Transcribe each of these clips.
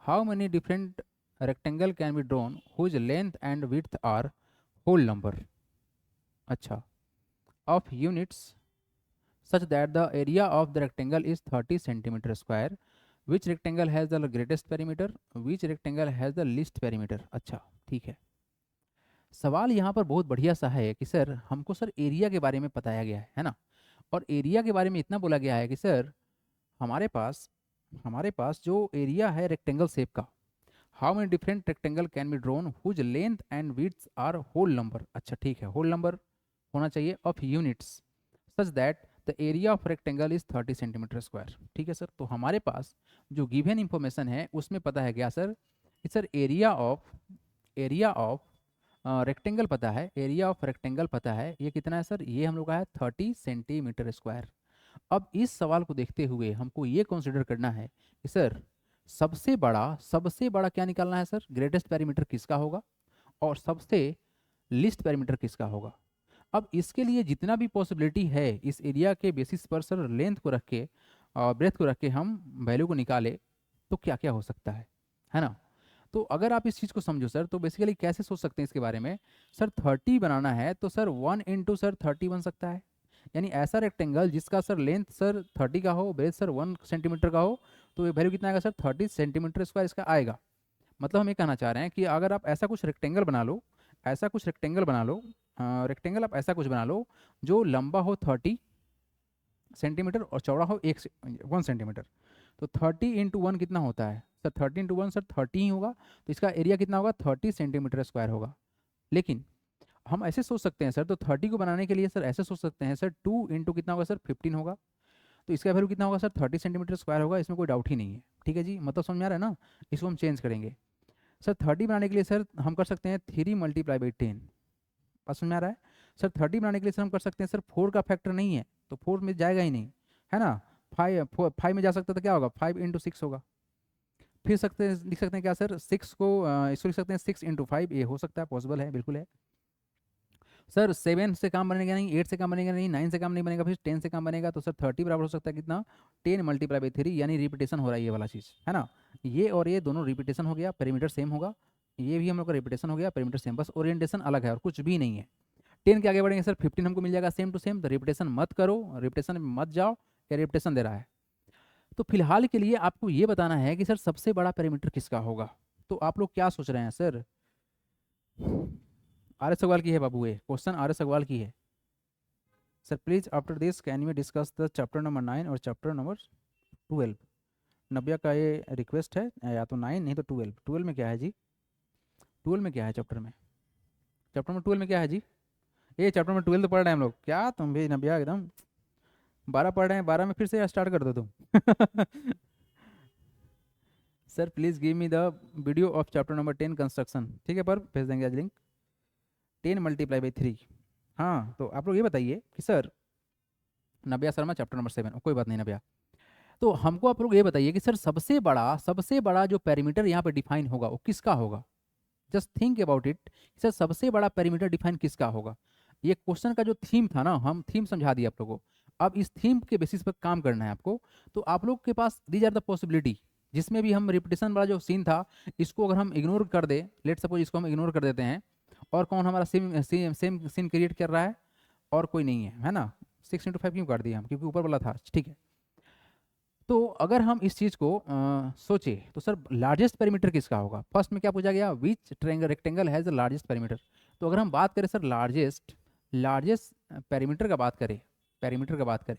How many different rectangle can be drawn whose length and width are whole number. अच्छा, of units such that the area of the rectangle is 30 centimeter square. Which rectangle has the greatest perimeter? Which rectangle has the least perimeter? अच्छा, ठीक है। सवाल यहाँ पर बहुत बढ़िया सा है कि सर हमको सर एरिया के बारे में बताया गया है ना। और एरिया के बारे में इतना बोला गया है कि सर हमारे पास हमारे पास जो एरिया है रेक्टेंगल शेप का, how many different rectangle can be drawn whose length and width are whole number. अच्छा ठीक है, होल नंबर होना चाहिए of units such that the area of rectangle is 30 centimetre square. ठीक है सर, तो हमारे पास जो गिवन इंफॉर्मेशन है उसमें पता है क्या सर कि सर एरिया ऑफ रेक्टेंगल पता है, एरिया ऑफ रेक्टेंगल पता है, ये कितना है सर, ये हम लोग का है 30 सेंटीमीटर स्क्वायर। अब इस सवाल को देखते हुए हमको ये कंसिडर करना है कि सर सबसे बड़ा क्या निकालना है सर, ग्रेटेस्ट पैरामीटर किसका होगा और सबसे लिस्ट पैरामीटर किसका होगा। अब इसके लिए जितना भी पॉसिबिलिटी है इस एरिया के बेसिस पर सर लेंथ को रख के और ब्रेथ को रख के हम वैल्यू को निकाले तो क्या क्या हो सकता है ना। तो अगर आप इस चीज़ को समझो सर तो बेसिकली कैसे सोच सकते हैं इसके बारे में, सर 30 बनाना है तो सर 1 इंटू सर 30 बन सकता है। यानी ऐसा रेक्टेंगल जिसका सर लेंथ सर 30 का हो, ब्रेथ सर 1 सेंटीमीटर का हो, तो ये वैल्यू कितना आएगा सर 30 सेंटीमीटर स्क्वायर इसका आएगा। मतलब हम ये कहना चाह रहे हैं कि अगर आप ऐसा कुछ रेक्टेंगल बना लो, ऐसा कुछ रेक्टेंगल बना लो, रेक्टेंगल आप ऐसा कुछ बना लो जो लंबा हो 30 सेंटीमीटर और चौड़ा हो 1 सेंटीमीटर, तो 30 इंटू 1 कितना होता है सर, 30 इंटू 1 सर 30 ही होगा, तो इसका एरिया कितना होगा 30 सेंटीमीटर स्क्वायर होगा। लेकिन हम ऐसे सोच सकते हैं सर, तो 30 को बनाने के लिए सर ऐसे सोच सकते हैं सर 2 इंटू कितना होगा सर 15 होगा, तो इसका वैल्यू कितना होगा सर 30 सेंटीमीटर स्क्वायर होगा, इसमें कोई डाउट ही नहीं है। ठीक है जी, मतलब समझ में आ रहा है ना। इसको हम चेंज करेंगे सर 30 बनाने के लिए सर हम कर सकते हैं 3 × 10। बात समझ में आ रहा है। सर 30 बनाने के लिए सर हम कर सकते हैं सर 4 का फैक्टर नहीं है तो 4 में जाएगा ही नहीं, है ना। 5 में जा सकता था, क्या होगा 5 × 6 होगा। फिर लिख सकते हैं क्या सर 6 को इसको लिख सकते हैं 6 × 5, ये हो सकता है, पॉसिबल है, बिल्कुल है। सर 7 से काम बनेगा नहीं, 8 से काम बनेगा नहीं, 9 से काम नहीं बनेगा, फिर 10 से काम बनेगा, तो सर 30 बराबर हो सकता है कितना 10 × 3, यानी रिपीटेशन हो रहा है ये वाला चीज़, है ना। ये और ये दोनों रिपीटेशन हो गया, पेरीमीटर सेम होगा, ये भी हम लोग का रिपीटेशन हो गया, पेरीमीटर सेम, बस ओरिएंटेशन अलग है और कुछ भी नहीं है। 10 के आगे बढ़ेंगे सर 15 हमको मिल जाएगा सेम टू सेम, तो रिपीटेशन मत करो, रिपीटेशन में मत जाओ, या रिपीटेशन दे रहा है। तो फिलहाल के लिए आपको ये बताना है कि सर सबसे बड़ा पेरीमीटर किसका होगा। तो आप लोग क्या सोच रहे हैं सर, आर एस अग्रवाल की है बाबू, ये क्वेश्चन आर एस अग्रवाल की है। Sir please after this can we discuss the chapter number 9 और चैप्टर नंबर 12। नब्या का ये रिक्वेस्ट है, या तो 9 नहीं तो 12। 12 में क्या है जी, 12 में क्या है चैप्टर में, चैप्टर नंबर 12 में क्या है जी, ये चैप्टर नंबर 12 तो पढ़ रहे हैं हम लोग, क्या तुम भी नब्या एकदम 12 पढ़ रहे हैं, 12 में फिर से स्टार्ट कर दो तुम। Sir please give me the video of chapter number 10 construction, ठीक है, पर भेज देंगे आज लिंक। 10 × 3। हाँ, तो आप लोग ये बताइए कि सर नब्या शर्मा चैप्टर नंबर 7, कोई बात नहीं नब्या। तो हमको आप लोग ये बताइए कि सर सबसे बड़ा जो पेरीमीटर यहाँ पे डिफाइन होगा वो किसका होगा। Just think about it, sir सबसे बड़ा पेरीमीटर डिफाइन किसका होगा। ये क्वेश्चन का जो थीम था ना, हम थीम समझा दिए आप लोगों को, अब इस थीम के बेसिस पर काम करना है आपको। तो आप लोग के पास दीज आर द पॉसिबिलिटी, जिसमें भी हम रिपीटेशन वाला जो सीन था इसको अगर हम इग्नोर कर दे, लेट सपोज इसको हम इग्नोर कर देते हैं, और कौन हमारा same same same scene create कर रहा है, और कोई नहीं है ना। 6 × 5 क्यों काट दिया हम, क्योंकि ऊपर वाला था, ठीक है। तो अगर हम इस चीज़ को सोचे तो सर लार्जेस्ट पेरीमीटर किसका होगा। फर्स्ट में क्या पूछा गया, which triangle rectangle has the largest perimeter. तो अगर हम बात करें सर लार्जेस्ट लार्जेस्ट पेरीमीटर का बात करें, पेरीमीटर का बात करें,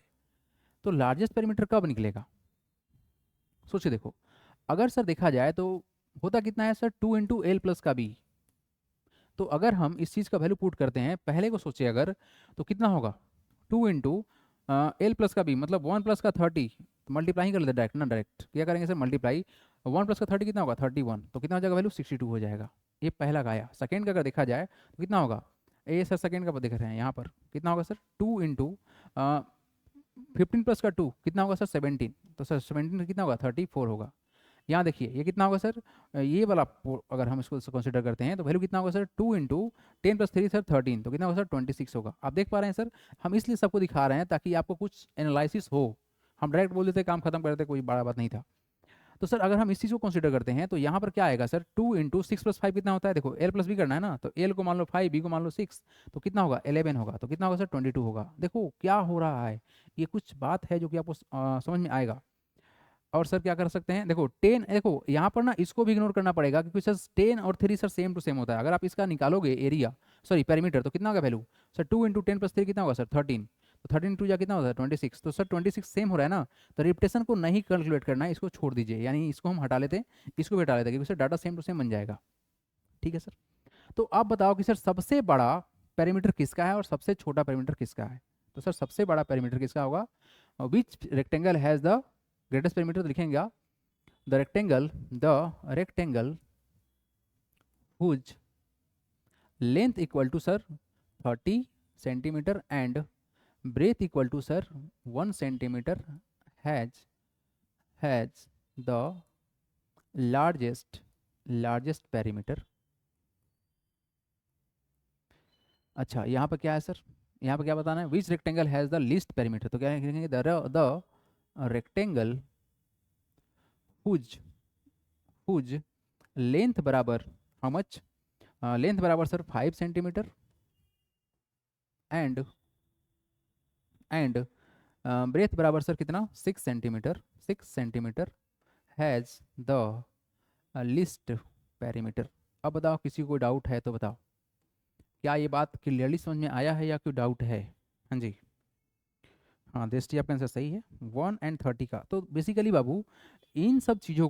तो लार्जेस्ट पेरीमीटर कब निकलेगा। सोचिए देखो, अगर सर देखा जाए तो होता कितना है सर 2 × L+ का बी। तो अगर हम इस चीज़ का वैल्यू पुट करते हैं, पहले को सोचिए अगर, तो कितना होगा 2 × L+ का बी, मतलब 1 + का 30, मल्टीप्लाई कर लेते डायरेक्ट ना, डायरेक्ट क्या करेंगे सर मल्टीप्लाई, 1 + का 30 कितना होगा 31, तो कितना हो जाएगा वैल्यू 62 हो जाएगा। ये पहला का आया। सेकेंड का अगर देखा जाए तो कितना होगा, ये सर सेकेंड का देख रहे हैं यहाँ पर, कितना होगा सर 2 × 15 + का 2 कितना होगा सर 17, तो सर 17 कितना होगा 34 होगा। यहाँ देखिए ये कितना होगा सर, ये वाला अगर हम इसको कंसिडर करते हैं तो वैल्यू कितना होगा सर 2 × 10 + 3 सर 13, तो कितना होगा सर 26 होगा। आप देख पा रहे हैं सर, हम इसलिए सबको दिखा रहे हैं ताकि आपको कुछ एनालिसिस हो, हम डायरेक्ट बोल देते काम खत्म कर देते, कोई बड़ा बात नहीं था। तो सर अगर हम इस चीज़ को कंसिडर करते हैं तो यहाँ पर क्या आएगा सर, 2 × 6 + 5 कितना होता है, देखो एल प्लस बी करना है ना, तो एल को मान लो 5, बी को मान लो 6, तो कितना होगा 11 होगा, तो कितना होगा सर 22 होगा। देखो क्या हो रहा है, ये कुछ बात है जो कि आपको समझ में आएगा। और सर क्या कर सकते हैं, देखो 10, देखो यहाँ पर ना इसको भी इग्नोर करना पड़ेगा क्योंकि सर 10 और 3 सर सेम टू सेम होता है। अगर आप इसका निकालोगे एरिया, सॉरी पेरीमीटर, तो कितना होगा वैल्यू सर, 2 × 10 + 3 कितना होगा सर 13, तो 13 2 जा कितना होता है 26, तो सर 26 सेम हो रहा है ना। तो रिपीटेशन को नहीं कैलकुलेट करना है, इसको छोड़ दीजिए, यानी इसको हम हटा लेते हैं, इसको भी हटा लेते हैं क्योंकि sir data same to same बन जाएगा। ठीक है सर, तो आप बताओ कि सर सबसे बड़ा पेरीमीटर किसका है और सबसे छोटा पेरीमीटर किसका है। तो सर सबसे बड़ा पेरीमीटर किसका होगा, which rectangle has the greatest perimeter, तो लिखेंगे आप the rectangle whose length equal to sir 30 centimetre and breadth equal to sir 1 centimeter has the largest perimeter। अच्छा यहाँ पर क्या है सर, यहाँ पर क्या बताना है, which rectangle has the least perimeter, तो क्या लिखेंगे द रेक्टेंगल हुज लेंथ बराबर हाउ मच, लेंथ बराबर सर 5 सेंटीमीटर एंड ब्रेथ बराबर सर कितना 6 centimetre has the least perimeter. अब बताओ किसी को डाउट है तो बताओ, क्या ये बात क्लियरली समझ में आया है या कोई डाउट है। हाँ जी, हाँ दृष्टि आपका आंसर सही है 1 और 30 का। तो बेसिकली बाबू इन सब चीज़ों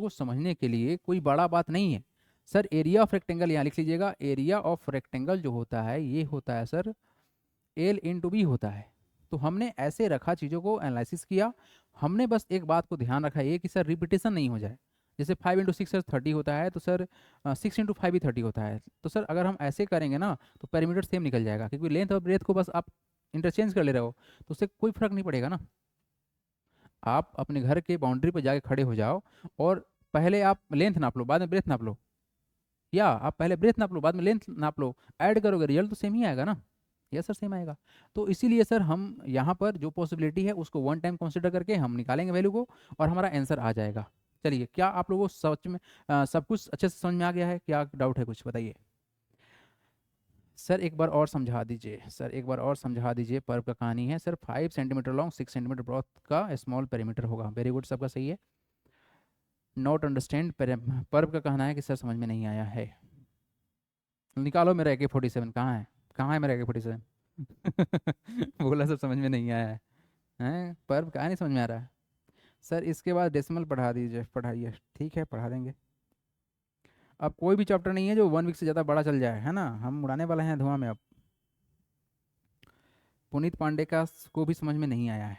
को समझने के लिए कोई बड़ा बात नहीं है सर। एरिया ऑफ रेक्टेंगल यहाँ लिख लीजिएगा, एरिया ऑफ रेक्टेंगल जो होता है ये होता है सर L/B होता है। तो हमने ऐसे रखा, चीज़ों को एनालिसिस किया, हमने बस एक बात को ध्यान रखा ये कि सर रिपीटेशन नहीं हो जाए। जैसे 5 × 6 सर 30 होता है, तो सर 6 × 5 भी 30 होता है। तो सर अगर हम ऐसे करेंगे ना तो पेरीमीटर सेम निकल जाएगा, क्योंकि लेंथ और ब्रेथ को बस आप इंटरचेंज कर ले रहे हो, तो उससे कोई फर्क नहीं पड़ेगा ना। आप अपने घर के बाउंड्री पर जाके खड़े हो जाओ और पहले आप लेंथ नाप लो, बाद में ब्रेथ नाप लो, या आप पहले ब्रेथ नाप लो बाद में लेंथ नाप लो, ऐड करोगे रिजल्ट तो सेम ही आएगा ना। यस सर सेम आएगा। तो इसीलिए सर हम यहाँ पर जो पॉसिबिलिटी है उसको वन टाइम कंसिडर करके हम निकालेंगे वैल्यू को और हमारा आंसर आ जाएगा। चलिए, क्या आप लोगों को सच में सब कुछ अच्छे से समझ में आ गया है, क्या डाउट है कुछ बताइए। सर एक बार और समझा दीजिए, सर एक बार और समझा दीजिए। पर्व का कहानी है sir 5 centimetre long 6 centimetre broth का स्मॉल पेरीमीटर होगा। वेरी गुड, सबका सही है। नॉट अंडरस्टैंड, पर्व का कहना है कि सर समझ में नहीं आया है। निकालो मेरा AK-47 कहाँ है, कहाँ है मेरा AK-47 बोला सर समझ में नहीं आया है, हैं पर्व कहाँ नहीं समझ में आ रहा है। सर इसके बाद डेसिमल पढ़ा दीजिए, पढ़ाइए, ठीक है पढ़ा देंगे। अब कोई भी चैप्टर नहीं है जो 1 वीक से ज़्यादा बड़ा चल जाए, है ना, हम उड़ाने वाले हैं धुआं में। अब पुनीत पांडे का को भी समझ में नहीं आया है।